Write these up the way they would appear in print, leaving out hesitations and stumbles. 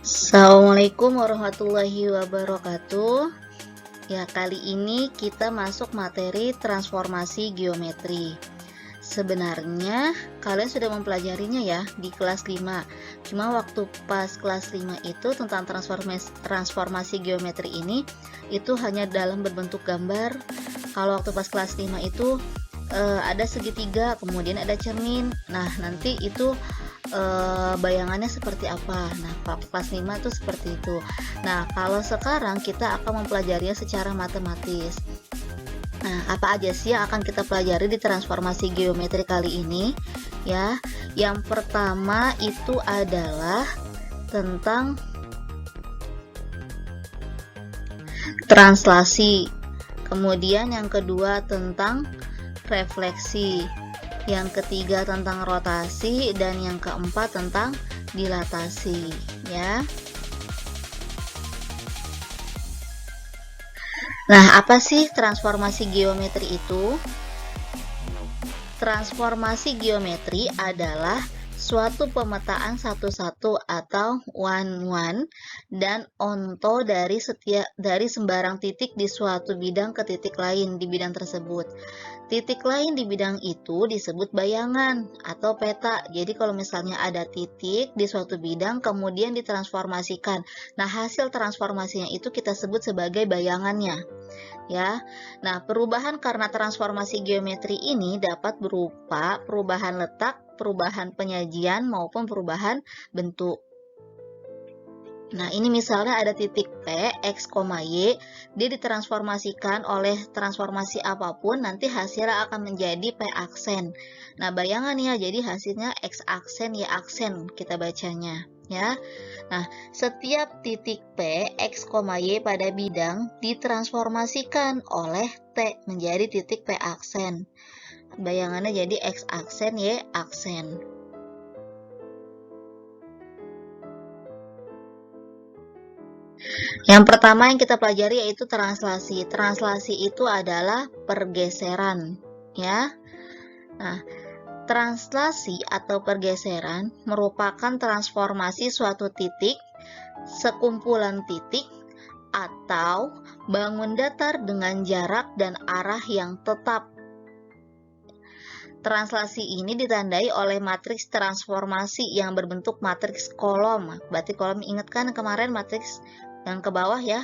Assalamualaikum warahmatullahi wabarakatuh. Ya, kali ini kita masuk materi transformasi geometri. Sebenarnya kalian sudah mempelajarinya ya di kelas 5. Cuma waktu pas kelas 5 itu tentang transformasi geometri ini itu hanya dalam berbentuk gambar. Kalau waktu pas kelas 5 itu ada segitiga, kemudian ada cermin. Nah, nanti itu bayangannya seperti apa. Nah, kelas 5 itu seperti itu. Nah, kalau sekarang kita akan mempelajarinya secara matematis. Nah, apa aja sih yang akan kita pelajari di transformasi geometri kali ini? Ya, yang pertama itu adalah tentang translasi. Kemudian yang kedua tentang refleksi. Yang ketiga tentang rotasi, dan yang keempat tentang dilatasi, ya. Nah, apa sih transformasi geometri itu? Transformasi geometri adalah suatu pemetaan satu-satu atau one-one dan onto dari sembarang titik di suatu bidang ke titik lain di bidang tersebut. Titik lain di bidang itu disebut bayangan atau peta. Jadi kalau misalnya ada titik di suatu bidang kemudian ditransformasikan. Nah, hasil transformasinya itu kita sebut sebagai bayangannya. Ya. Nah, perubahan karena transformasi geometri ini dapat berupa perubahan letak, perubahan penyajian maupun perubahan bentuk. Nah, ini misalnya ada titik P, X, Y, dia ditransformasikan oleh transformasi apapun, nanti hasilnya akan menjadi P aksen. Nah, bayangan ya, jadi hasilnya X aksen, Y aksen kita bacanya, ya. Nah, setiap titik P, X, Y pada bidang ditransformasikan oleh T menjadi titik P aksen. Bayangannya jadi X aksen, Y aksen. Yang pertama yang kita pelajari yaitu translasi. Translasi itu adalah pergeseran, ya. Nah, translasi atau pergeseran merupakan transformasi suatu titik, sekumpulan titik, atau bangun datar dengan jarak dan arah yang tetap. Translasi ini ditandai oleh matriks transformasi yang berbentuk matriks kolom. Berarti kolom, ingat kan kemarin matriks yang ke bawah ya,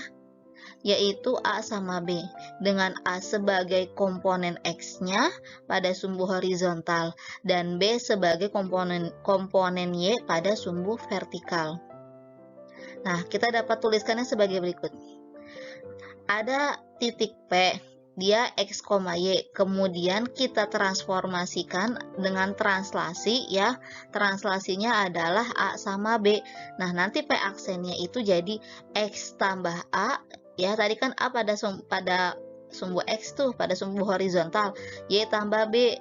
yaitu A sama B, dengan A sebagai komponen X-nya pada sumbu horizontal dan B sebagai komponen Y pada sumbu vertikal. Nah, kita dapat tuliskannya sebagai berikut. Ada titik P, dia X, Y, kemudian kita transformasikan dengan translasi ya. Translasinya adalah A sama B. Nah, nanti P aksennya itu jadi X tambah A ya. Tadi kan A pada sumbu X tuh, pada sumbu horizontal, Y tambah B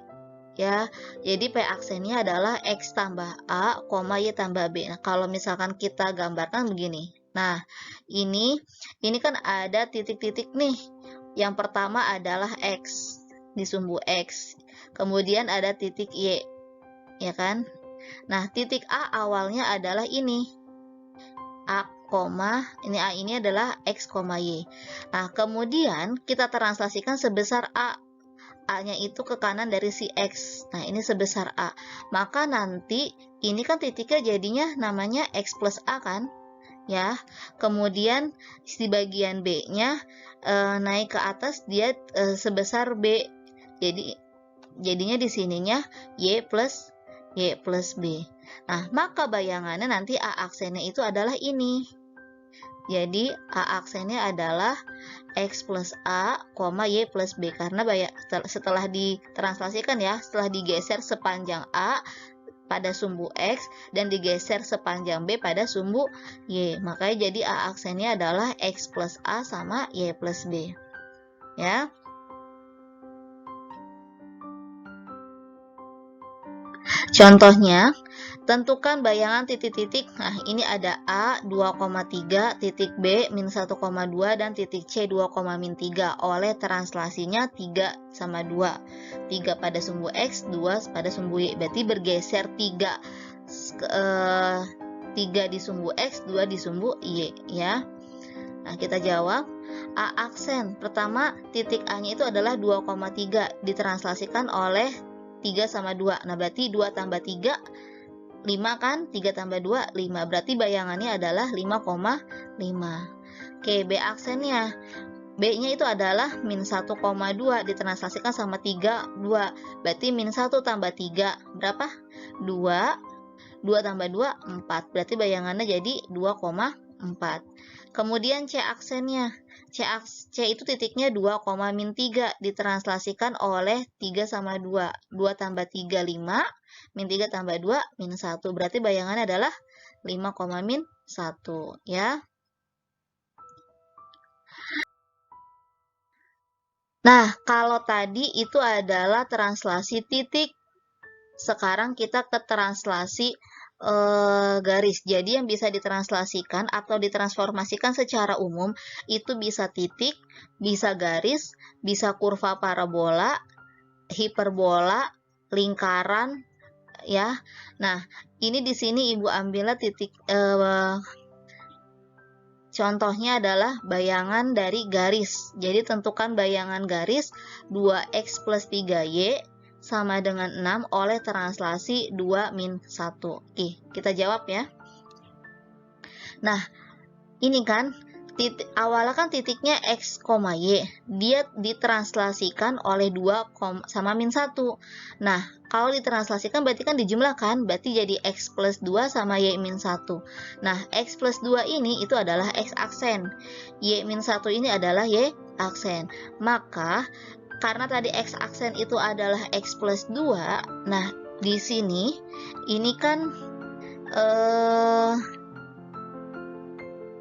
ya. Jadi P aksennya adalah X tambah A, Y tambah B. Nah, kalau misalkan kita gambarkan begini. Nah, ini kan ada titik-titik nih. Yang pertama adalah X di sumbu X. Kemudian ada titik Y, ya kan? Nah, titik A awalnya adalah ini. A, ini A ini adalah X, Y. Nah, kemudian kita translasikan sebesar A. A-nya itu ke kanan dari si X. Nah, ini sebesar A. Maka nanti ini kan titiknya jadinya namanya X plus A kan? Ya. Kemudian di bagian B-nya naik ke atas dia sebesar B. Jadinya di sininya Y plus B. Nah, maka bayangannya nanti A aksennya itu adalah ini. Jadi A aksennya adalah X plus A, Y plus B, karena setelah ditranslasikan ya, setelah digeser sepanjang A pada sumbu X dan digeser sepanjang B pada sumbu Y, makanya jadi A aksennya adalah X plus A sama Y plus B, ya. Contohnya, tentukan bayangan titik-titik. Nah, ini ada A 2,3, titik B min 1,2, dan titik C 2,3 oleh translasinya 3 sama 2. 3 pada sumbu X, 2 pada sumbu Y. Berarti bergeser 3 3 di sumbu X, 2 di sumbu Y, ya. Nah, kita jawab A aksen. Pertama, titik A-nya itu adalah 2,3, ditranslasikan oleh 3 sama 2. Nah, berarti 2 tambah 3, 5 kan? 3 tambah 2, 5. Berarti bayangannya adalah 5,5. Oke, B aksennya. B-nya itu adalah min 1,2, ditranslasikan sama 3, 2. Berarti min 1 tambah 3, berapa? 2. 2 tambah 2, 4. Berarti bayangannya jadi 2,4. Kemudian C aksennya. C itu titiknya 2,-3, ditranslasikan oleh 3 sama 2. 2 tambah 3, 5. Min 3 tambah 2, min 1. Berarti bayangannya adalah 5,-1, ya. Nah, kalau tadi itu adalah translasi titik. Sekarang kita ke translasi garis. Jadi yang bisa ditranslasikan atau ditransformasikan secara umum itu bisa titik, bisa garis, bisa kurva parabola, hiperbola, lingkaran, ya. Nah, ini di sini Ibu ambilnya titik contohnya adalah bayangan dari garis. Jadi tentukan bayangan garis 2x plus 3y sama dengan 6 oleh translasi 2 min 1. Oke, kita jawab ya. Nah, ini kan awalnya kan titiknya x, y. Dia ditranslasikan oleh 2 sama min 1. Nah, kalau ditranslasikan berarti kan dijumlahkan, berarti jadi x plus 2 sama y min 1. Nah, x plus 2 ini itu adalah x aksen. Y min 1 ini adalah y aksen. Maka karena tadi x aksen itu adalah x plus 2, nah di sini ini kan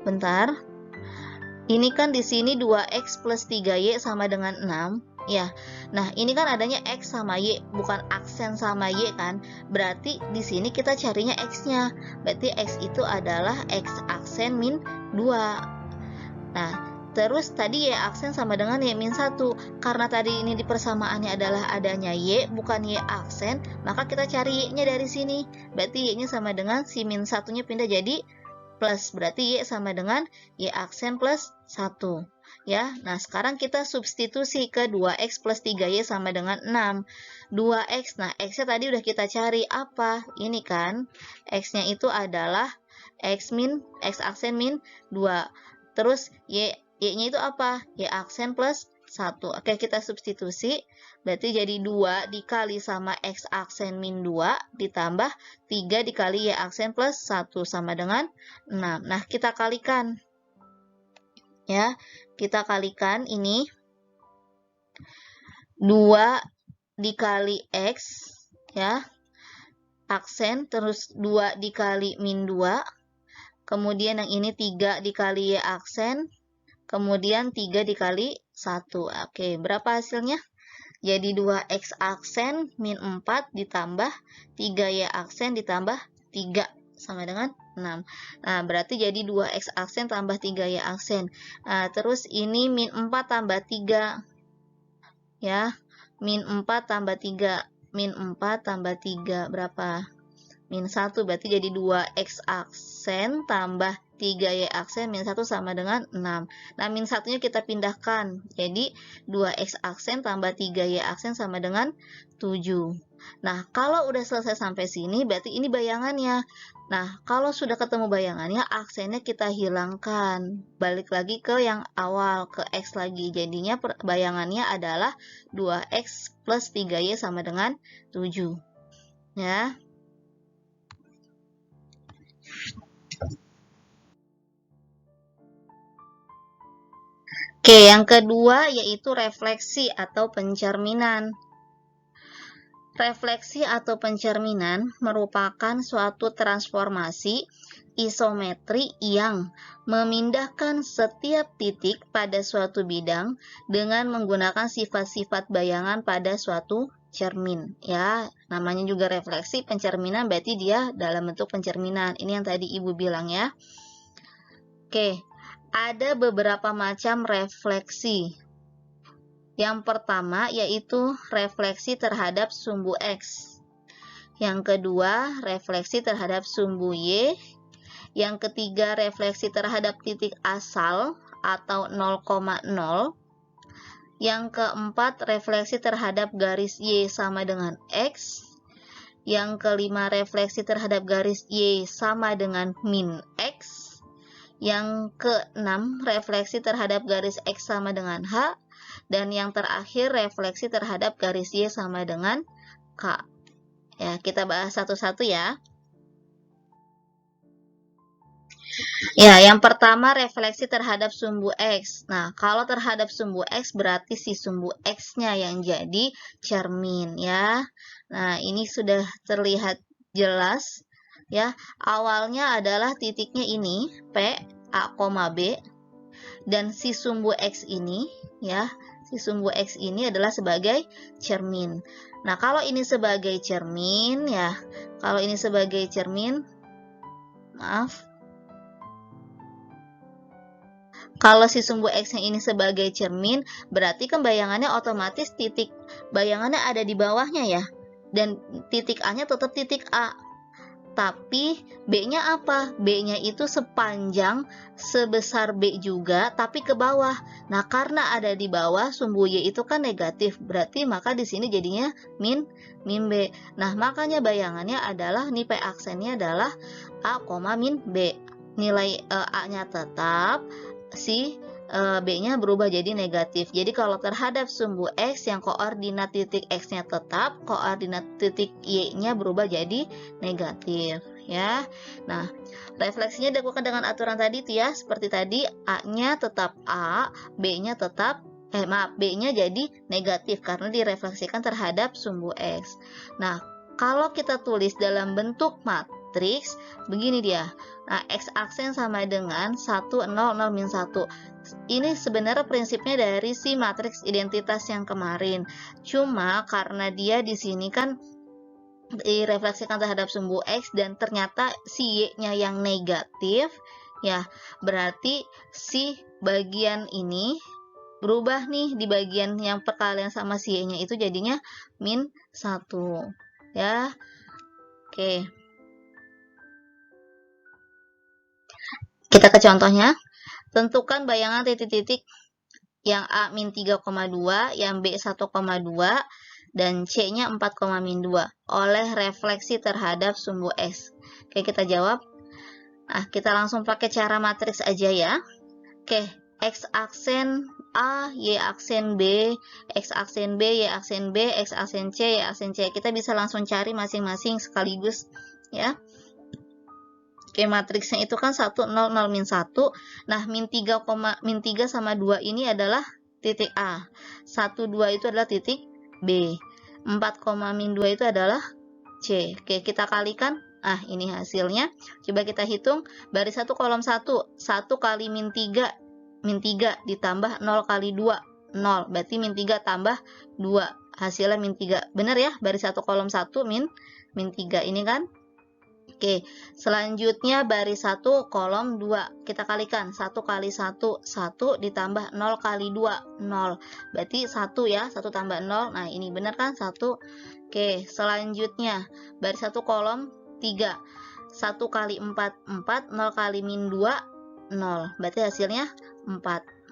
bentar. Ini kan di sini 2x plus 3y sama dengan 6, ya. Nah, ini kan adanya x sama y, bukan aksen sama y kan? Berarti di sini kita carinya x-nya. Berarti x itu adalah x aksen min 2. Nah, terus tadi y aksen sama dengan y min 1. Karena tadi ini di persamaannya adalah adanya y, bukan y aksen, maka kita cari y-nya dari sini. Berarti y-nya sama dengan si min 1-nya pindah jadi plus. Berarti y sama dengan y aksen plus 1. Ya, nah sekarang kita substitusi ke 2x plus 3y sama dengan 6. 2x, nah x-nya tadi udah kita cari apa? Ini kan, x-nya itu adalah x aksen min 2. Terus y-nya itu apa? Y aksen plus 1. Oke, kita substitusi. Berarti jadi 2 dikali sama x aksen min 2 ditambah 3 dikali y aksen plus 1 sama dengan 6. Nah, kita kalikan. Ya, kita kalikan ini. 2 dikali x, ya, aksen, terus 2 dikali min 2. Kemudian yang ini 3 dikali y aksen, kemudian 3 dikali 1. Oke, berapa hasilnya? Jadi 2x aksen min 4 ditambah 3y aksen ditambah 3 sama dengan 6. Nah, berarti jadi 2x aksen tambah 3y aksen. Nah, terus ini min 4 tambah 3. Ya, min 4 tambah 3. Min 4 tambah 3 berapa? Min 1, berarti jadi 2x aksen tambah 3y aksen min 1 sama dengan 6. Nah, min 1-nya kita pindahkan. Jadi 2x aksen tambah 3y aksen sama dengan 7. Nah, kalau udah selesai sampai sini, berarti ini bayangannya. Nah, kalau sudah ketemu bayangannya, aksennya kita hilangkan. Balik lagi ke yang awal, ke x lagi. Jadinya bayangannya adalah 2x plus 3y sama dengan 7. Ya. Oke, yang kedua yaitu refleksi atau pencerminan. Refleksi atau pencerminan merupakan suatu transformasi isometri yang memindahkan setiap titik pada suatu bidang dengan menggunakan sifat-sifat bayangan pada suatu cermin. Ya, namanya juga refleksi, pencerminan berarti dia dalam bentuk pencerminan. Ini yang tadi Ibu bilang ya. Oke. Ada beberapa macam refleksi. Yang pertama yaitu refleksi terhadap sumbu X. Yang kedua, refleksi terhadap sumbu Y. Yang ketiga, refleksi terhadap titik asal atau 0,0. Yang keempat, refleksi terhadap garis Y sama dengan X. Yang kelima, refleksi terhadap garis Y sama dengan min X. Yang keenam, refleksi terhadap garis X sama dengan H. Dan yang terakhir, refleksi terhadap garis Y sama dengan K. Ya, kita bahas satu-satu ya. Ya, yang pertama refleksi terhadap sumbu X. Nah, kalau terhadap sumbu X berarti si sumbu X-nya yang jadi cermin ya. Nah, ini sudah terlihat jelas ya. Awalnya adalah titiknya ini P, A, B. Dan si sumbu X ini ya, si sumbu X ini adalah sebagai cermin. Nah, kalau ini sebagai cermin ya, kalau ini sebagai cermin, maaf. Kalau si sumbu X-nya ini sebagai cermin, berarti kan bayangannya otomatis titik bayangannya ada di bawahnya ya. Dan titik A-nya tetap titik A. Tapi B-nya apa? B-nya itu sepanjang sebesar B juga, tapi ke bawah. Nah, karena ada di bawah, sumbu Y itu kan negatif. Berarti maka di sini jadinya min B. Nah, makanya bayangannya adalah, nih P aksennya adalah A, min B. Nilai A-nya tetap, si B-nya berubah jadi negatif. Jadi kalau terhadap sumbu X yang koordinat titik X-nya tetap, koordinat titik Y-nya berubah jadi negatif ya. Nah, refleksinya dilakukan dengan aturan tadi tuh ya, seperti tadi A-nya tetap A, B-nya tetap B-nya jadi negatif karena direfleksikan terhadap sumbu X. Nah, kalau kita tulis dalam bentuk matriks begini dia. Nah, X aksen sama dengan 1, 0, 0, min 1. Ini sebenarnya prinsipnya dari si matriks identitas yang kemarin. Cuma karena dia di sini kan direfleksikan terhadap sumbu X dan ternyata si Y-nya yang negatif, ya berarti si bagian ini berubah nih di bagian yang perkalian sama si Y-nya itu jadinya min 1. Ya, oke. Kita ke contohnya. Tentukan bayangan titik-titik yang A min 3,2, yang B 1,2, dan C-nya 4, min 2 oleh refleksi terhadap sumbu X. Oke, kita jawab. Nah, kita langsung pakai cara matriks aja ya. Oke, X aksen A, Y aksen B, X aksen B, Y aksen B, X aksen C, Y aksen C. Kita bisa langsung cari masing-masing sekaligus ya. Oke, matriksnya itu kan 1, 0, 0, min 1. Nah, min 3 sama 2 ini adalah titik A. 1, 2 itu adalah titik B. 4, min 2 itu adalah C. Oke, kita kalikan. Ah, ini hasilnya. Coba kita hitung. Baris 1 kolom 1. 1 kali min 3 ditambah 0 kali 2. 0. Berarti min 3 tambah 2. Hasilnya min 3. Benar ya? Baris 1 kolom 1 min 3 ini kan? Oke, selanjutnya baris 1 kolom 2. Kita kalikan 1 kali 1, 1 ditambah 0 kali 2, 0. Berarti 1 ya, 1 tambah 0. Nah, ini benar kan? 1. Oke, selanjutnya baris 1 kolom 3. 1 kali 4, 4, 0 kali min 2, 0. Berarti hasilnya 4.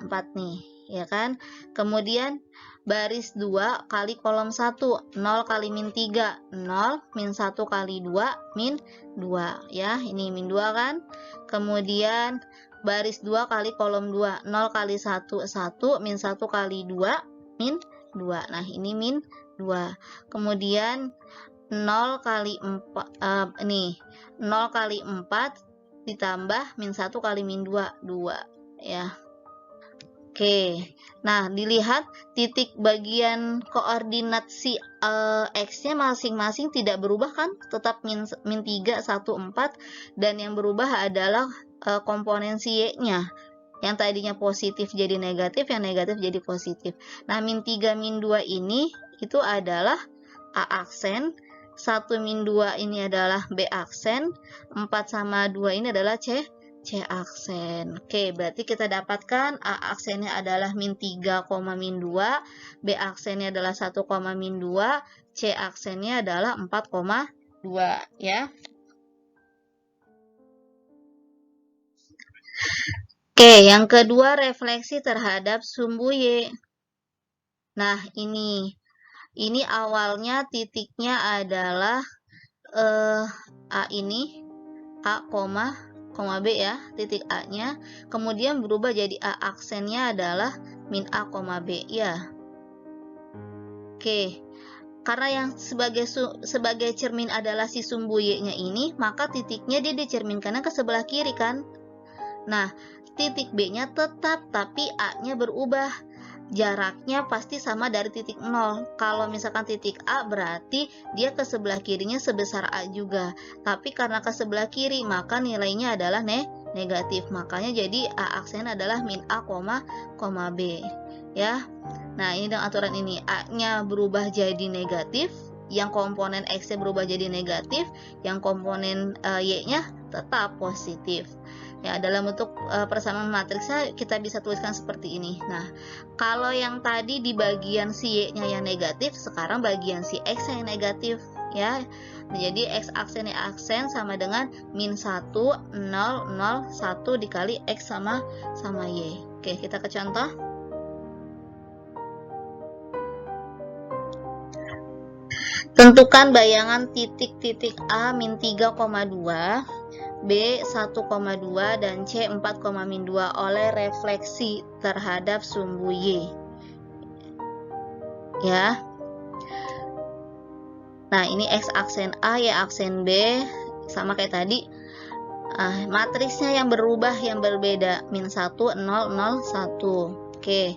4 nih, ya kan? Kemudian baris 2 kali kolom 1, 0 kali min 3, 0, min 1 kali 2, min 2 ya, ini min 2 kan. Kemudian baris 2 kali kolom 2, 0 kali 1, 1, min 1 kali 2, min 2. Nah, ini min 2. Kemudian 0 kali 4 nih, 0 kali 4 ditambah min 1 kali min 2, 2 ya. Oke, nah dilihat titik bagian koordinat si X-nya masing-masing tidak berubah kan? Tetap min 3, 1, 4, dan yang berubah adalah komponen si Y-nya. Yang tadinya positif jadi negatif, yang negatif jadi positif. Nah, min 3, min 2 ini itu adalah A aksen, 1 min 2 ini adalah B aksen, 4 sama 2 ini adalah C aksen. Oke, berarti kita dapatkan A aksennya adalah min 3, min 2, B aksennya adalah 1, min 2, C aksennya adalah 4,2 ya. Oke, yang kedua refleksi terhadap sumbu Y. Nah, ini awalnya titiknya adalah A ini, A, koma B ya, titik A-nya. Kemudian berubah jadi A, aksennya adalah min A, B ya. Oke, karena yang sebagai cermin adalah si sumbu Y-nya ini, maka titiknya dia dicerminkannya ke sebelah kiri kan. Nah, titik B-nya tetap, tapi A-nya berubah. Jaraknya pasti sama dari titik 0. Kalau misalkan titik A berarti dia ke sebelah kirinya sebesar A juga. Tapi karena ke sebelah kiri, maka nilainya adalah negatif. Makanya jadi A aksen adalah min A, B. Ya. Nah, ini dengan aturan ini A-nya berubah jadi negatif, yang komponen X-nya berubah jadi negatif, yang komponen Y-nya tetap positif. Ya, dalam bentuk persamaan matriksnya kita bisa tuliskan seperti ini. Nah, kalau yang tadi di bagian si Y-nya yang negatif, sekarang bagian si X yang negatif ya. Nah, jadi X aksen Y aksen sama dengan min 1, 0, 0, 1 dikali X sama Y. Oke, kita ke contoh. Tentukan bayangan titik-titik A min 3,2, B 1,2 dan C 4,2 oleh refleksi terhadap sumbu Y. Ya. Nah, ini X aksen A, Y aksen B sama kayak tadi. Matriksnya yang berubah, yang berbeda, min 1, 0, 0, 1. Oke.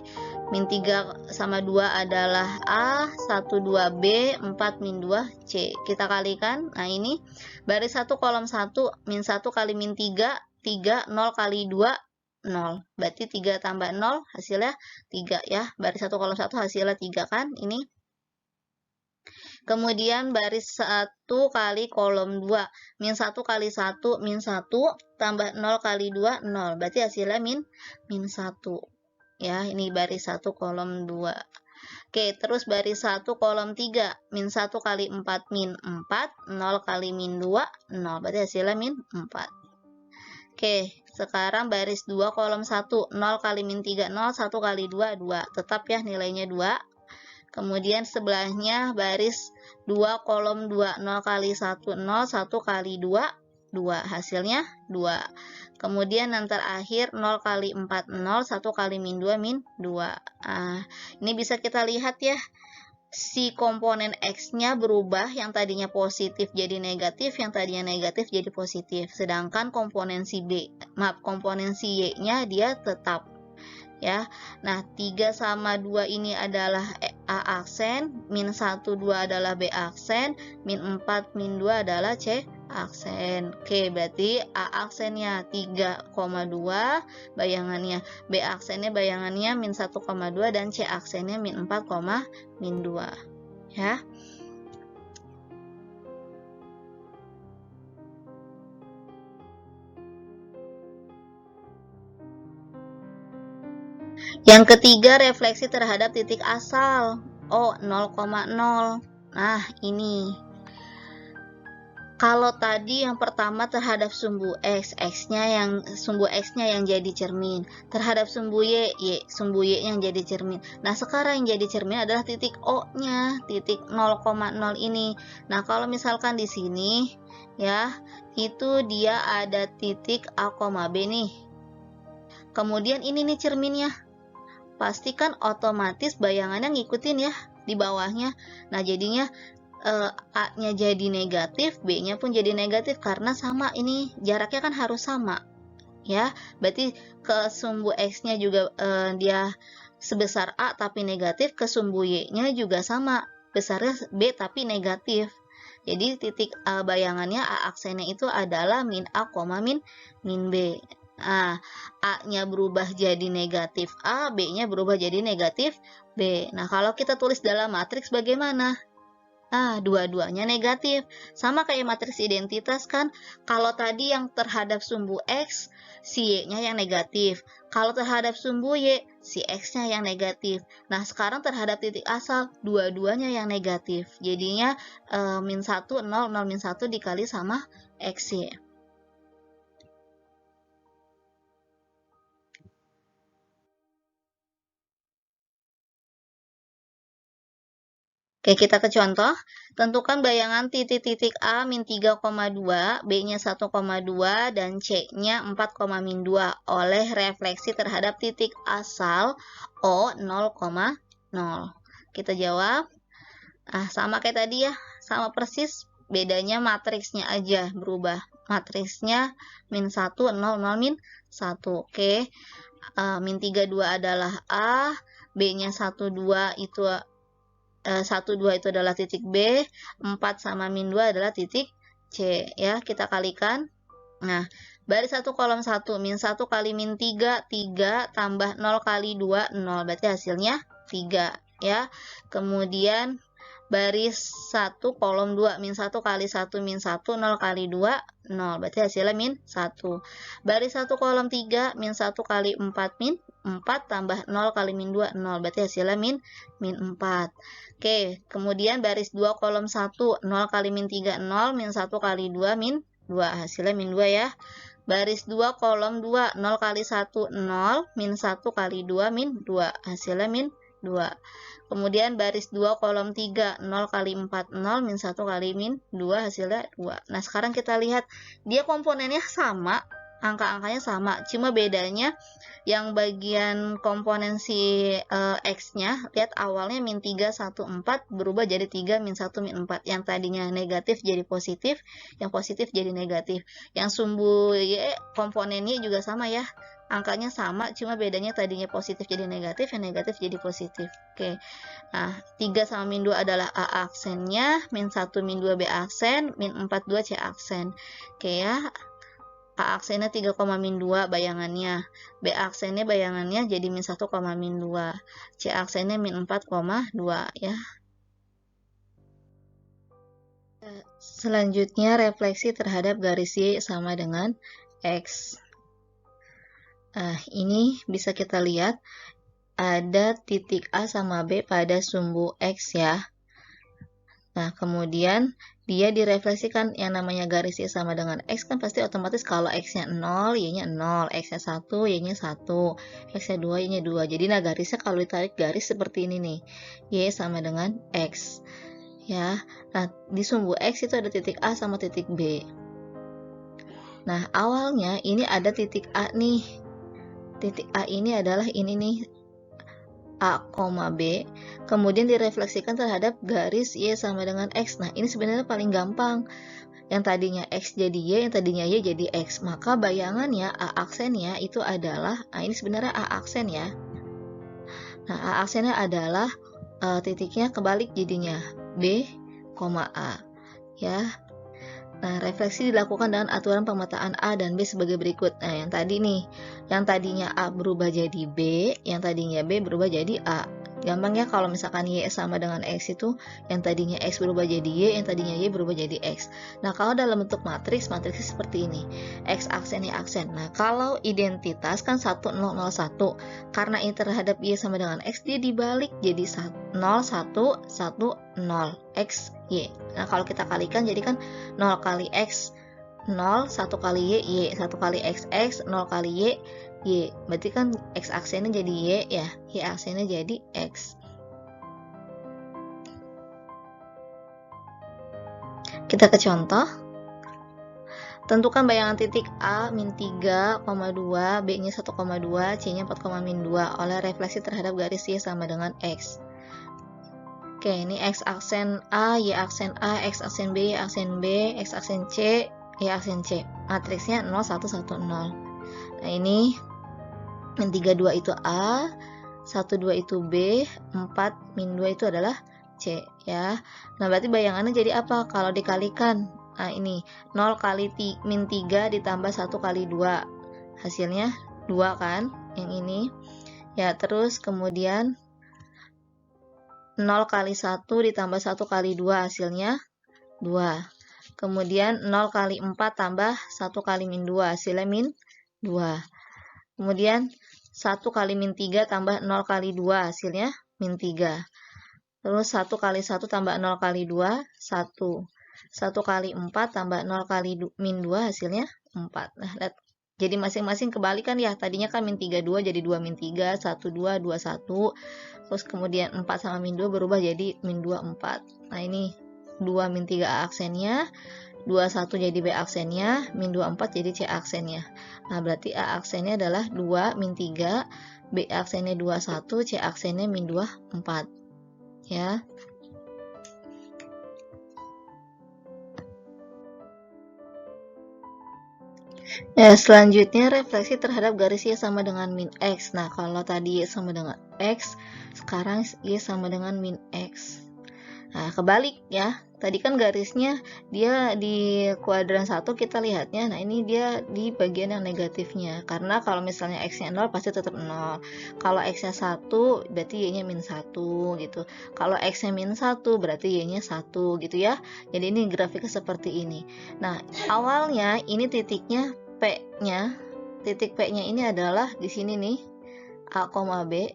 Min 3 sama 2 adalah A, 1, 2 B, 4 min 2 C. Kita kalikan. Nah, ini baris 1 kolom 1, min 1 kali min 3, 3, 0 kali 2, 0. Berarti 3 tambah 0 hasilnya 3 ya. Baris 1 kolom 1 hasilnya 3 kan? Ini. Kemudian baris 1 kali kolom 2, min 1 kali 1, min 1, tambah 0 kali 2, 0. Berarti hasilnya min 1. Ya, ini baris 1 kolom 2. Oke, terus baris 1 kolom 3, min 1 kali 4, min 4, 0 kali min 2, 0. Berarti hasilnya min 4. Oke, sekarang baris 2 kolom 1, 0 kali min 3, 0, 1 kali 2, 2. Tetap ya nilainya 2. Kemudian sebelahnya baris 2 kolom 2, 0 kali 1, 0, 1 kali 2, 2. Hasilnya 2. Kemudian yang terakhir 0 kali 4, 0, 1 kali min 2, min 2. Ini bisa kita lihat ya. Si komponen X-nya berubah, yang tadinya positif jadi negatif, yang tadinya negatif jadi positif. Sedangkan komponen si Y-nya dia tetap. Ya. Nah, 3 sama 2 ini adalah A aksen, min 1, 2 adalah B aksen, min 4, min 2 adalah C aksen. Oke, berarti A aksennya 3,2 bayangannya, B aksennya bayangannya min 1,2 dan C aksennya min 4, min 2. Ya. Yang ketiga, refleksi terhadap titik asal O 0,0. Nah, ini. Kalau tadi yang pertama terhadap sumbu X, sumbu X-nya yang jadi cermin. Terhadap sumbu Y, sumbu Y yang jadi cermin. Nah, sekarang yang jadi cermin adalah titik O-nya, titik 0,0 ini. Nah, kalau misalkan di sini ya, itu dia ada titik A, B nih. Kemudian ini nih cerminnya. Pastikan otomatis bayangannya ngikutin ya di bawahnya. Nah, jadinya A-nya jadi negatif, B-nya pun jadi negatif karena sama, ini jaraknya kan harus sama. Ya, berarti ke sumbu X-nya juga dia sebesar A tapi negatif, ke sumbu Y-nya juga sama, besarnya B tapi negatif. Jadi titik bayangannya A aksennya itu adalah min A, min B. Nah, A-nya berubah jadi negatif A, B-nya berubah jadi negatif B. Nah, kalau kita tulis dalam matriks bagaimana? Dua-duanya negatif. Sama kayak matriks identitas kan. Kalau tadi yang terhadap sumbu X, si Y-nya yang negatif. Kalau terhadap sumbu Y, si X-nya yang negatif. Nah, sekarang terhadap titik asal, dua-duanya yang negatif. Jadinya min 1, 0, 0, min 1 dikali sama XY. Oke, kita ke contoh. Tentukan bayangan titik-titik A min 3,2, B-nya 1,2, dan C-nya 4,2 oleh refleksi terhadap titik asal O 0,0. Kita jawab. Sama kayak tadi ya, sama persis. Bedanya matriksnya aja berubah. Matriksnya min 1, 0, 0, min 1. Oke, min 32 adalah A, B-nya 12 itu 1, 2 itu adalah titik B, 4 sama min 2 adalah titik C. Ya, kita kalikan. Nah, baris 1 kolom 1, min 1 kali min 3, 3 tambah 0 kali 2, 0. Berarti hasilnya 3. Ya, kemudian baris 1 kolom 2, min 1 kali 1 min 1, 0 kali 2, 0. Berarti hasilnya min 1. Baris 1 kolom 3, min 1 kali 4, min 4 tambah 0 kali min 2, 0. Berarti hasilnya min 4. Oke, kemudian baris 2 kolom 1, 0 kali min 3, 0, min 1 kali 2, min 2. Hasilnya min 2 ya. Baris 2 kolom 2, 0 kali 1, 0, min 1 kali 2, min 2. Hasilnya min 2. Kemudian baris 2 kolom 3, 0 kali 4, 0, min 1 kali min 2, hasilnya 2. Nah, sekarang kita lihat, dia komponennya sama, angka-angkanya sama, cuma bedanya yang bagian komponen si X-nya, lihat awalnya min 3, 1, 4, berubah jadi 3, min 1, min 4. Yang tadinya negatif jadi positif, yang positif jadi negatif. Yang sumbu Y, komponennya juga sama ya, angkanya sama, cuma bedanya tadinya positif jadi negatif, yang negatif jadi positif. Oke, nah 3 sama min 2 adalah A aksennya, min 1, min 2 B aksen, min 4, 2 C aksen. Oke ya, A aksennya 3, min 2 bayangannya, B aksennya bayangannya jadi min 1, min 2, C aksennya min 4,2 ya. Selanjutnya refleksi terhadap garis Y sama dengan X. Ini bisa kita lihat ada titik A sama B pada sumbu X ya. Nah, kemudian dia direfleksikan yang namanya garis Y sama dengan X kan pasti otomatis kalau X-nya 0, Y-nya 0, X-nya 1, Y-nya 1, X-nya 2, Y-nya 2. Jadi nah garisnya kalau ditarik garis seperti ini nih, Y sama dengan X. Ya, nah di sumbu X itu ada titik A sama titik B. Nah, awalnya ini ada titik A nih. Titik A ini adalah ini nih, A, B, kemudian direfleksikan terhadap garis Y sama dengan X. Nah, ini sebenarnya paling gampang. Yang tadinya X jadi Y, yang tadinya Y jadi X. Maka bayangannya A aksennya itu adalah, ini sebenarnya A aksen ya. Nah, A aksennya adalah titiknya kebalik jadinya, B, A. Ya. Nah, refleksi dilakukan dengan aturan pemetaan A dan B sebagai berikut. Nah, yang tadi nih, yang tadinya A berubah jadi B, yang tadinya B berubah jadi A. Gampang ya kalau misalkan Y sama dengan X itu, yang tadinya X berubah jadi Y, yang tadinya Y berubah jadi X. Nah, kalau dalam bentuk matriks, matriksnya seperti ini. X aksen, Y aksen. Nah, kalau identitas kan 1, 0, 0, 1. Karena ini terhadap Y sama dengan X, dia dibalik jadi 0, 1, 1, 0. X, Y. Nah, kalau kita kalikan jadi kan 0 kali X 0, 1 kali Y, 1 kali X, 0 kali Y. Berarti kan X aksennya jadi Y ya, Y aksennya jadi X. Kita ke contoh. Tentukan bayangan titik A min 3,2, B-nya 1,2, C-nya 4,2 oleh refleksi terhadap garis Y sama dengan X. Oke, ini X aksen A, Y aksen A, X aksen B, Y aksen B, X aksen C, Y aksen C. Matriksnya 0, 1, 1, 0. Nah, ini min 32 itu A, 1, 2 itu B, 4, min 2 itu adalah C ya. Nah, berarti bayangannya jadi apa? Kalau dikalikan, nah ini 0 kali min 3 ditambah 1 kali 2. Hasilnya 2 kan? Yang ini. Ya, terus kemudian 0 kali 1 ditambah 1 kali 2 hasilnya 2. Kemudian 0 kali 4 tambah 1 kali min 2 hasilnya min 2. Kemudian 1 kali min 3 tambah 0 kali 2 hasilnya min 3. Terus 1 kali 1 tambah 0 kali 2, 1. 1 kali 4 tambah 0 kali min 2 hasilnya 4. Nah, lihat Jadi masing-masing kebalikan ya, tadinya kan min 32 jadi 2 min 3, 1, 2, 2, 1. Terus kemudian 4 sama min 2 berubah jadi min 2, 4. Nah ini 2 min 3 A aksennya, 21 jadi B aksennya, min 24 jadi C aksennya. Nah berarti A aksennya adalah 2 min 3, B aksennya 21, C aksennya min 24. Ya. Ya, selanjutnya refleksi terhadap garis Y sama dengan min X. Nah, kalau tadi Y sama dengan X, sekarang Y sama dengan min X. Nah, kebalik ya. Tadi kan garisnya dia di kuadran 1 kita lihatnya. Nah, ini dia di bagian yang negatifnya. Karena kalau misalnya X-nya 0 pasti tetap 0. Kalau X-nya 1 berarti Y-nya min 1 gitu. Kalau X-nya min 1 berarti Y-nya 1 gitu ya. Jadi ini grafiknya seperti ini. Nah, awalnya ini titiknya P-nya. Titik P-nya ini adalah di sini nih. A, B.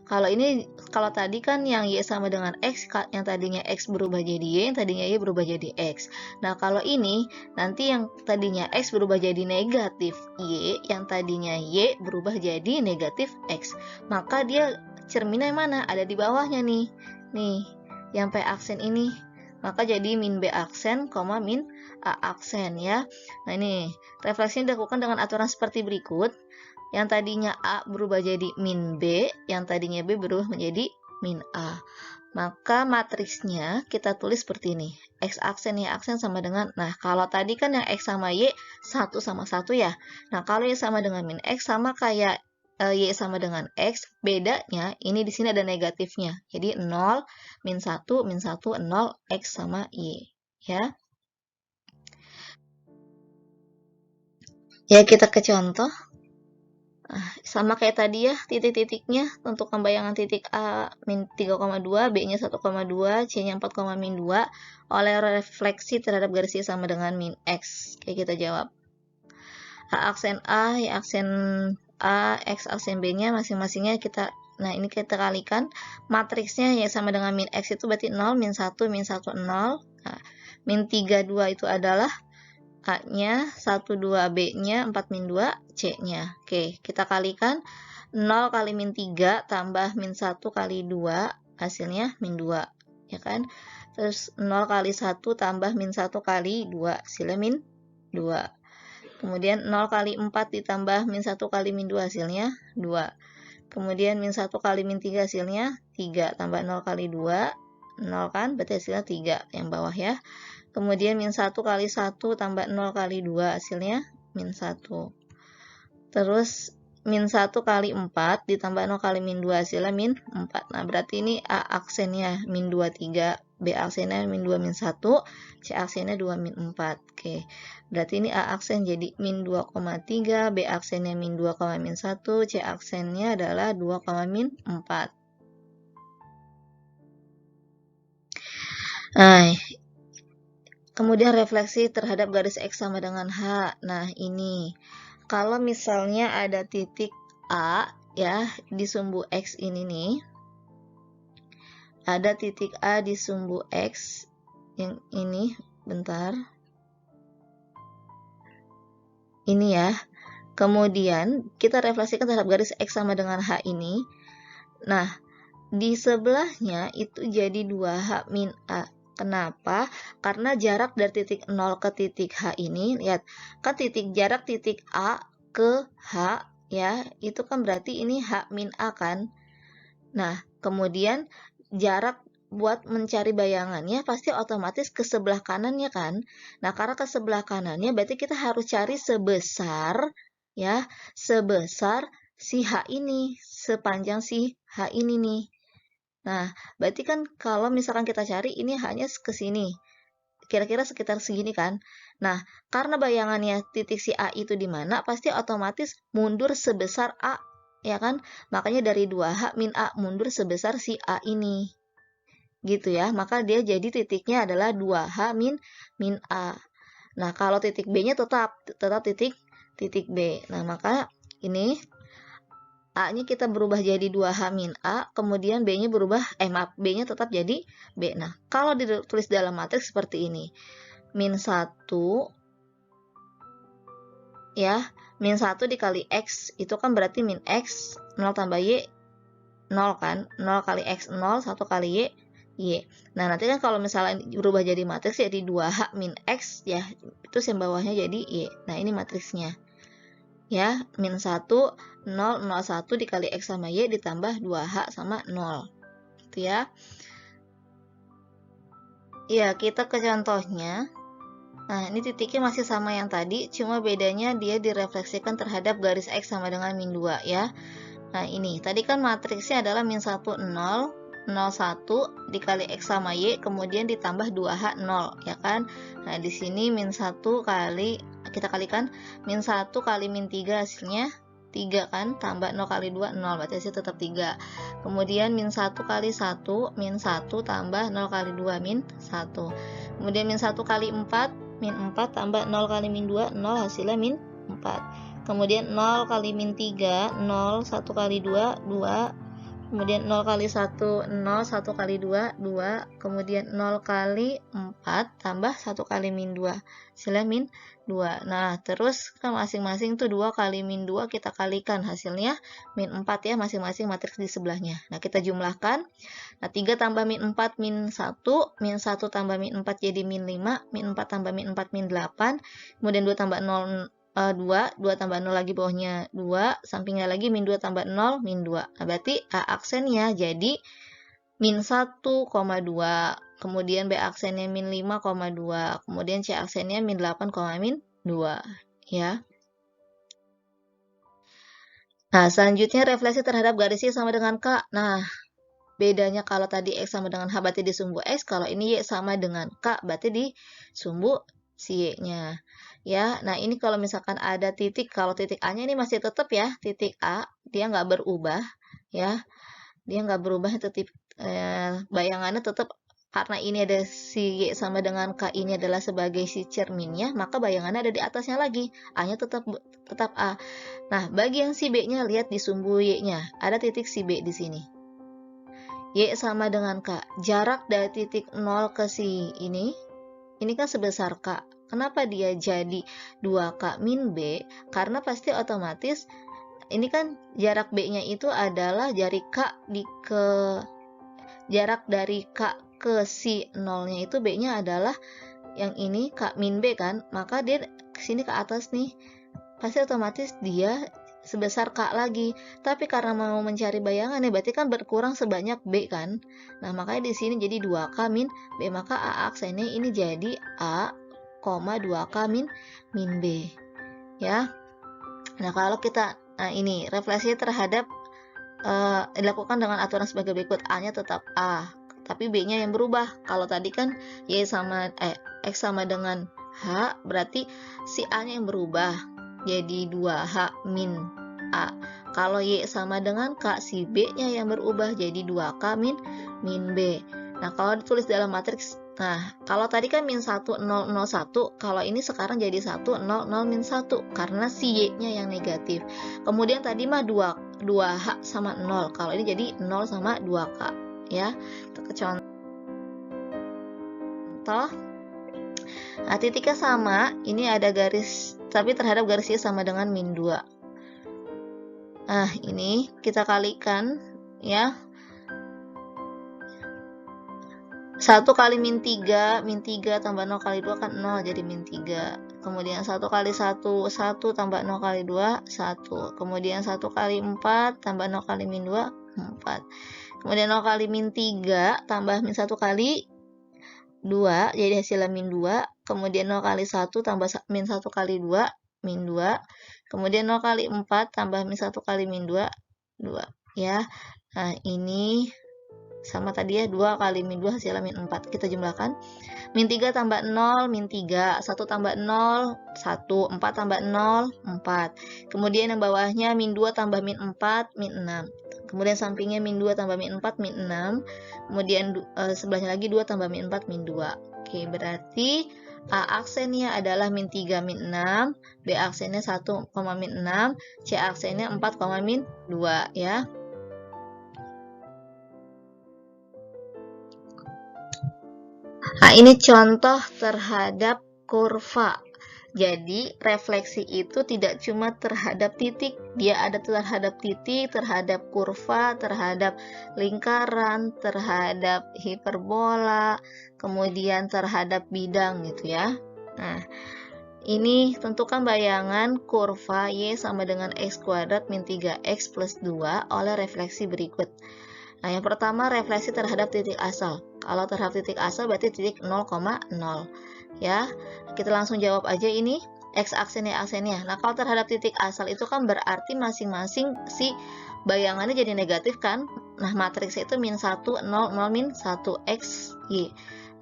Kalau tadi kan yang Y sama dengan X, yang tadinya X berubah jadi Y, yang tadinya Y berubah jadi X. Nah, kalau ini, nanti yang tadinya X berubah jadi negatif Y, yang tadinya Y berubah jadi negatif X. Maka dia cerminnya mana? Ada di bawahnya nih. Nih, yang P aksen ini. Maka jadi min B aksen, min A aksen ya. Nah, ini refleksinya dilakukan dengan aturan seperti berikut. Yang tadinya A berubah jadi min B, yang tadinya B berubah menjadi min A. Maka matriksnya kita tulis seperti ini. X aksen Y aksen sama dengan, nah kalau tadi kan yang X sama Y 1 sama 1 ya. Nah kalau Y sama dengan min X sama kayak Y sama dengan X, bedanya ini di sini ada negatifnya. Jadi 0, min 1, 0, X sama Y. Ya, ya kita ke contoh. Sama kayak tadi ya, titik-titiknya untuk pembayangan titik A min 3,2, B-nya 1,2, C-nya 4, min 2 oleh refleksi terhadap garis Y sama dengan min X. Kayak kita jawab. A aksen A, Y aksen A, X aksen B-nya masing-masingnya nah ini kita kalikan. Matriksnya Y sama dengan min X itu berarti 0, min 1, min 1, 0. Nah, min 3, 2 itu adalah A-nya, 1, 2, B-nya, 4, min 2, C-nya. Oke, kita kalikan 0 kali min 3 tambah min 1 kali 2, hasilnya min 2. Ya kan? Terus 0 kali 1 tambah min 1 kali 2, hasilnya min 2. Kemudian 0 kali 4 ditambah min 1 kali min 2, hasilnya 2. Kemudian min 1 kali min 3, hasilnya 3. Tambah 0 kali 2, 0 kan? Berarti hasilnya 3 yang bawah ya. Kemudian min 1 kali 1 tambah 0 kali 2, hasilnya min 1. Terus min 1 kali 4 ditambah 0 kali min 2, hasilnya min 4. Nah, berarti ini A aksennya min 2, 3, B aksennya min 2, min 1, C aksennya 2, min 4. Oke, berarti ini A aksen jadi min 2,3, B aksennya min 2, min 1, C aksennya adalah 2, min 4. Nah, kemudian refleksi terhadap garis X sama dengan H. Nah, ini. Kalau misalnya ada titik A, ya, di sumbu X ini nih. Ada titik A di sumbu X. Yang ini, bentar. Ini ya. Kemudian, kita refleksikan terhadap garis X sama dengan H ini. Nah, di sebelahnya itu jadi 2H min A. Kenapa? Karena jarak dari titik 0 ke titik H ini, lihat, kan jarak titik A ke H, ya, itu kan berarti ini H min A kan. Nah, kemudian jarak buat mencari bayangannya pasti otomatis ke sebelah kanannya kan. Nah, karena ke sebelah kanannya berarti kita harus cari sebesar, ya, sebesar si H ini, sepanjang si H ini nih. Nah, berarti kan kalau misalkan kita cari ini hanya ke sini. Kira-kira sekitar segini kan. Nah, karena bayangannya titik si A itu di mana, pasti otomatis mundur sebesar A, ya kan? Makanya dari 2H min A mundur sebesar si A ini. Gitu ya. Maka dia jadi titiknya adalah 2H min A. Nah, kalau titik B-nya tetap titik B. Nah, maka ini A-nya kita berubah jadi 2H min A, kemudian B-nya B-nya tetap jadi B. Nah, kalau ditulis dalam matriks seperti ini. Min 1, ya, min 1 dikali X itu kan berarti min X, 0 tambah Y, 0 kan, 0 kali X 0, 1 kali Y. Nah, nanti kan kalau misalnya berubah jadi matriks jadi 2H min X ya, terus yang bawahnya jadi Y. Nah, ini matriksnya. Ya, min 1, 0, 0, 1 dikali X sama Y ditambah 2H sama 0. Gitu ya. Ya, kita ke contohnya. Nah, ini titiknya masih sama yang tadi, cuma bedanya dia direfleksikan terhadap garis X sama dengan min 2 ya. Nah, ini tadi kan matriksnya adalah min 1, 0, 0, 1 dikali X sama Y, kemudian ditambah 2H 0, ya kan? Nah, di sini min 1 kali, kita kalikan, min 1 kali min 3 hasilnya 3 kan, tambah 0 kali 2, 0, berarti hasilnya tetap 3. Kemudian min 1 kali 1, min 1 tambah 0 kali 2, min 1. Kemudian min 1 kali 4, min 4 tambah 0 kali min 2, 0, hasilnya min 4. Kemudian 0 kali min 3, 0, 1 kali 2, 2. Kemudian 0 kali 1, 0, 1 kali 2, 2. Kemudian 0 kali 4 tambah 1 kali min 2. Hasilnya min 2. Nah, terus kan masing-masing tuh 2 kali min 2 kita kalikan. Hasilnya min 4 ya, masing-masing matriks di sebelahnya. Nah, kita jumlahkan. Nah, 3 tambah min 4 min 1, min 1 tambah min 4 jadi min 5, min 4 tambah min 4 min 8, kemudian 2 tambah 0, 2 tambah 0 lagi bawahnya 2, sampingnya lagi min 2 tambah 0, min 2. Nah, berarti A aksennya jadi min 1,2, kemudian B aksennya min 5,2, kemudian C aksennya min 8, min 2, ya. Nah, selanjutnya refleksi terhadap garis Y sama dengan K. Nah, bedanya kalau tadi X sama dengan H berarti di sumbu X, kalau ini Y sama dengan K berarti di sumbu si Y-nya. Ya, nah ini kalau misalkan ada titik, kalau titik A-nya ini masih tetap ya, titik A, dia nggak berubah, ya. Dia nggak berubah, tetap bayangannya tetap, karena ini ada si Y sama dengan K ini adalah sebagai si cerminnya, maka bayangannya ada di atasnya lagi, A-nya tetap A. Nah, bagi yang si B-nya, lihat di sumbu Y-nya, ada titik si B di sini. Y sama dengan K. Jarak dari titik 0 ke si ini kan sebesar K. Kenapa dia jadi 2K min B? Karena pasti otomatis ini kan jarak B-nya itu adalah jarak dari K ke si 0-nya itu B-nya adalah yang ini K min B kan? Maka dia kesini ke atas nih. Pasti otomatis dia sebesar K lagi. Tapi karena mau mencari bayangannya berarti kan berkurang sebanyak B kan. Nah, makanya di sini jadi 2K min B, maka A aksennya ini jadi A, 2K min B. Ya. Nah, kalau kita ini refleksi terhadap dilakukan dengan aturan sebagai berikut. A-nya tetap A, tapi B-nya yang berubah. Kalau tadi kan X sama dengan H, berarti si A-nya yang berubah jadi 2H min A. Kalau Y sama dengan K, si B-nya yang berubah jadi 2K min B. Nah, kalau ditulis dalam matriks, nah, kalau tadi kan min 1, 0, 0, 1, kalau ini sekarang jadi 1, 0, 0, min 1, karena si Y-nya yang negatif. Kemudian tadi mah 2H sama 0, kalau ini jadi 0 sama 2K, ya. Kita ke contoh. Nah, titiknya sama, ini ada garis, tapi terhadap garis Y sama dengan min 2. Nah, ini kita kalikan, ya. 1 kali min 3 tambah 0 kali 2 kan 0, jadi min 3. Kemudian 1 kali 1, 1 tambah 0 kali 2, 1. Kemudian 1 kali 4 tambah 0 kali min 2, 4. Kemudian 0 kali min 3 tambah min 1 kali 2, jadi hasilnya min 2. Kemudian 0 kali 1 tambah min 1 kali 2, min 2. Kemudian 0 kali 4 tambah min 1 kali min 2, 2. Ya, nah ini sama tadi ya, 2 kali min 2 hasilnya min 4. Kita jumlahkan. Min 3 tambah 0, min 3. 1 tambah 0, 1. 4 tambah 0, 4. Kemudian yang bawahnya min 2 tambah min 4, min 6. Kemudian sampingnya min 2 tambah min 4, min 6. Kemudian sebelahnya lagi 2 tambah min 4, min 2. Oke, berarti A aksennya adalah min 3, min 6. B aksennya 1, min 6. C aksennya 4, min 2 ya. Nah, ini contoh terhadap kurva. Jadi, refleksi itu tidak cuma terhadap titik, dia ada terhadap titik, terhadap kurva, terhadap lingkaran, terhadap hiperbola, kemudian terhadap bidang gitu ya. Nah, ini tentukan bayangan kurva Y sama dengan X kuadrat min 3X plus 2 oleh refleksi berikut. Nah, yang pertama refleksi terhadap titik asal. Kalau terhadap titik asal berarti titik 0,0. Ya, kita langsung jawab aja ini X aksen Y aksennya. Nah, kalau terhadap titik asal itu kan berarti masing-masing si bayangannya jadi negatif kan. Nah, matriksnya itu min 1, 0, 0, min 1, X, Y.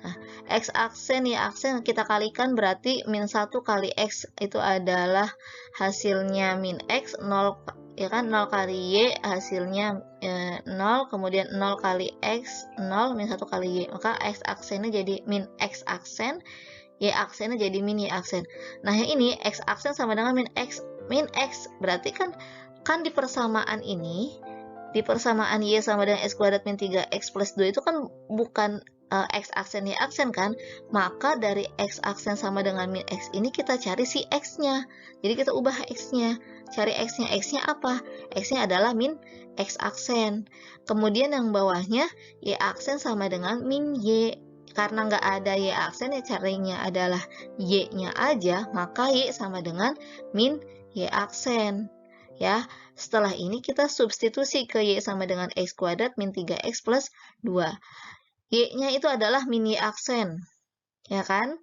Nah, X aksen, Y aksen kita kalikan berarti min 1 kali X itu adalah hasilnya min X, 0 ya kan, 0 kali Y hasilnya 0, kemudian 0 kali X, 0, min 1 kali Y. Maka X aksennya jadi min X aksen, Y aksennya jadi min Y aksen. Nah, yang ini X aksen sama dengan min X. Berarti kan di persamaan ini, di persamaan Y sama dengan X kuadrat min 3X plus 2 itu kan bukan X aksen Y aksen kan. Maka dari X aksen sama dengan min X ini kita cari si X-nya. Jadi kita ubah X-nya. Cari X-nya. X-nya apa? X-nya adalah min X aksen. Kemudian yang bawahnya Y aksen sama dengan min Y. Karena nggak ada Y aksen, ya carinya adalah Y-nya aja, maka Y sama dengan min Y aksen. Ya, setelah ini kita substitusi ke Y sama dengan X kuadrat min 3X plus 2. Y-nya itu adalah min Y aksen. Ya kan?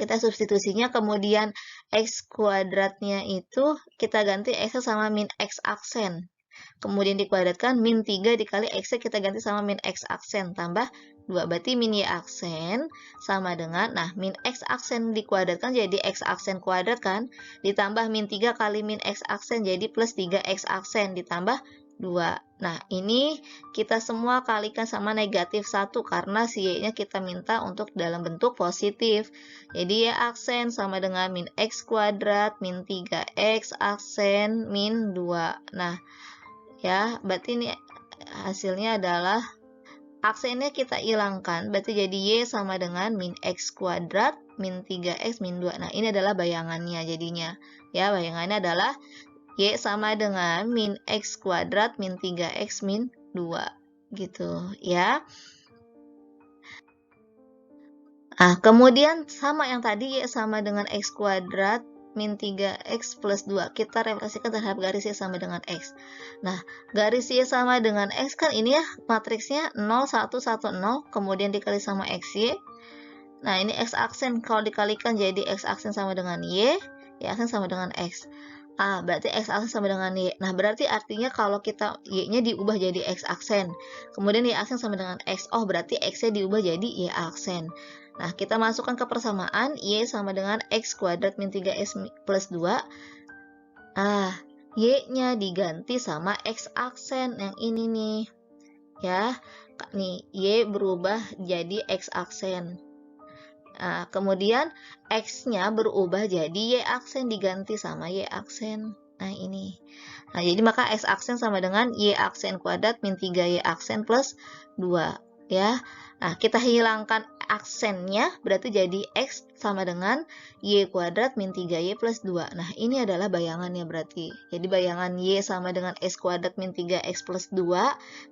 Kita substitusinya, kemudian X kuadratnya itu kita ganti X sama min X aksen. Kemudian dikuadratkan, min 3 dikali X kita ganti sama min X aksen, tambah 2. Berarti min Y aksen sama dengan, nah min X aksen dikuadratkan jadi X aksen kuadrat kan, ditambah min 3 kali min X aksen jadi plus 3X aksen, ditambah 2. Nah, ini kita semua kalikan sama negatif 1 karena si Y-nya kita minta untuk dalam bentuk positif. Jadi Y aksen sama dengan min X kuadrat min 3X aksen min 2. Nah, ya, berarti ini hasilnya adalah aksennya kita hilangkan, berarti jadi Y sama dengan min X kuadrat min 3X min 2. Nah, ini adalah bayangannya jadinya. Ya, bayangannya adalah Y sama dengan min X kuadrat min 3X min 2. Gitu, ya. Nah, kemudian sama yang tadi Y sama dengan X kuadrat min 3X plus 2. Kita refleksikan terhadap garis Y sama dengan X. Nah, garis Y sama dengan X kan ini ya, matriksnya 0, 1, 1, 0, kemudian dikali sama XY. Nah, ini X aksen, kalau dikalikan jadi X aksen sama dengan Y aksen sama dengan X. Berarti X aksen sama dengan Y. Nah, berarti artinya kalau kita Y-nya diubah jadi X aksen, kemudian Y aksen sama dengan X, oh berarti X-nya diubah jadi Y aksen. Nah, kita masukkan ke persamaan, Y sama dengan X kuadrat min 3X plus 2. Y-nya diganti sama X aksen yang ini nih. Ya, nih, Y berubah jadi X aksen. Nah, kemudian X-nya berubah jadi Y aksen diganti sama Y aksen. Nah, ini. Nah, jadi maka X aksen sama dengan Y aksen kuadrat min 3Y aksen plus 2. Ya. Nah, kita hilangkan aksennya, berarti jadi X sama dengan Y kuadrat min 3Y plus 2. Nah, ini adalah bayangannya berarti. Jadi bayangan Y sama dengan X kuadrat min 3X plus 2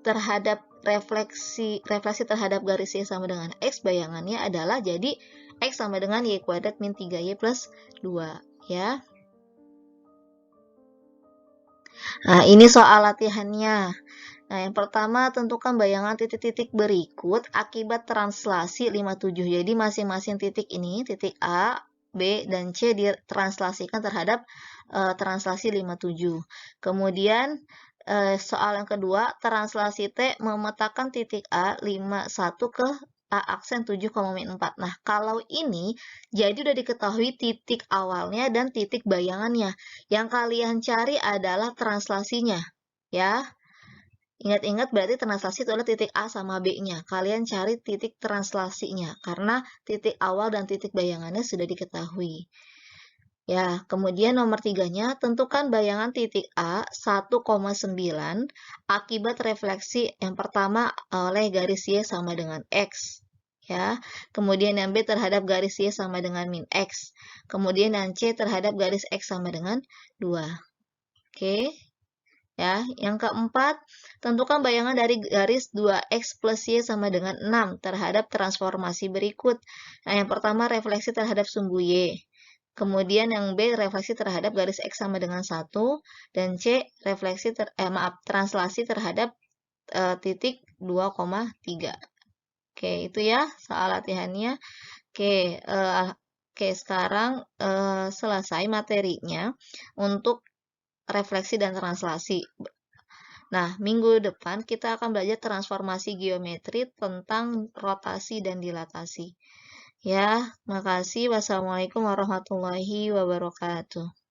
terhadap refleksi terhadap garis Y sama dengan X, bayangannya adalah jadi X sama dengan Y kuadrat min 3Y plus 2. Ya. Nah, ini soal latihannya. Nah, yang pertama tentukan bayangan titik-titik berikut akibat translasi 57. Jadi masing-masing titik ini, titik A, B, dan C ditranslasikan terhadap translasi 57. Kemudian soal yang kedua, translasi T memetakan titik A 51 ke A aksen 7,4. Nah, kalau ini jadi udah diketahui titik awalnya dan titik bayangannya. Yang kalian cari adalah translasinya, ya. Ingat-ingat berarti translasi itu adalah titik A sama B-nya. Kalian cari titik translasinya karena titik awal dan titik bayangannya sudah diketahui. Ya, kemudian nomor 3-nya, tentukan bayangan titik A 1,9 akibat refleksi yang pertama oleh garis Y sama dengan X. ya. Kemudian yang B terhadap garis Y sama dengan min X. Kemudian yang C terhadap garis X sama dengan 2. Oke. Ya, yang keempat, tentukan bayangan dari garis 2x plus y sama dengan 6 terhadap transformasi berikut. Nah, yang pertama refleksi terhadap sumbu y. Kemudian yang B refleksi terhadap garis x sama dengan 1 dan C refleksi translasi terhadap titik 2,3. Oke, itu ya soal latihannya. Oke, sekarang selesai materinya untuk refleksi dan translasi. Nah, minggu depan kita akan belajar transformasi geometri tentang rotasi dan dilatasi. Ya, makasih. Wassalamualaikum warahmatullahi wabarakatuh.